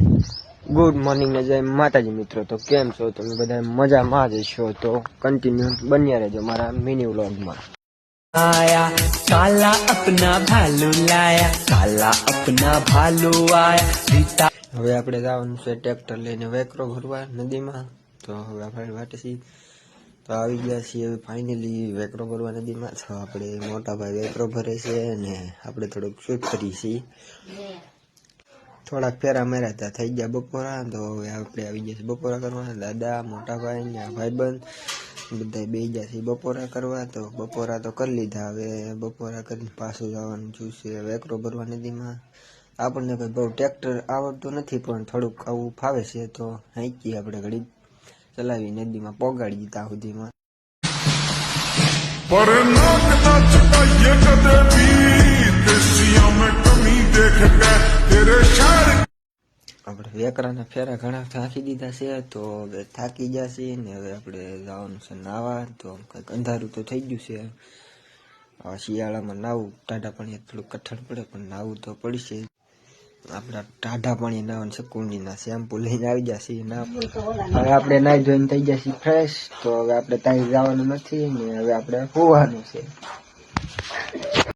Good morning ને જય માતાજી મિત્રો। તો કેમ છો તમે બધા? મજામાં જ છો તો કન્ટિન્યુ બન્યા રહેજો મારા મિની વ્લોગમાં। आया काला अपना भालू लाया, काला अपना भालू आया सीता। હવે આપણે જવાનું છે ટ્રેક્ટર લઈને વેકરો ભરવા નદીમાં। તો હવે આપણે વાટેથી તો આવી ગયા છીએ હવે ફાઇનલી વેકરો ભરવા નદીમાં। તો આપણે મોટા ભાઈ વેકરો ભરે છે ને આપણે થોડુંક શૂટ કરી છીએ। થોડાક ફેરા માર્યા હતા, થઈ ગયા બપોરા। તો હવે આપણે આવી ગયા છીએ બપોરા કરવા। દાદા, મોટા ભાઈ ને ભાઈબંધ બધા બે ગયા છે બપોરા કરવા। તો બપોરા તો કરી લીધા, હવે બપોરા કરીને પાછું જવાનું છે વેકરો ભરવા નદીમાં। આપણને કોઈ બહુ ટ્રેક્ટર આવડતું નથી પણ થોડુંક આવું ફાવે છે, તો હાંકીએ આપણે ઘડી ચલાવી નદીમાં પોગાડી ત્યાં સુધીમાં। આપણે વેકરાના ફેરા ઘણા થાકી દીધા છે, તો હવે થાકી ગયા છે ને હવે આપણે જવાનું છે નાવા। તો કંઈક અંધારું તો થઈ ગયું છે। શિયાળામાં નાવું ટાઢા પાણી થોડું કઠણ પડે પણ નાવું તો પડશે। આપણા ટાઢા પાણી નાવાનું છે, કુંડીના શેમ્પુ લઈને આવી ગયા છીએ ના। હવે આપણે નાઈ ધોઈને થઈ ગયા છીએ ફ્રેશ। તો હવે આપણે ત્યાં જવાનું નથી ને હવે આપણે હોવાનું છે।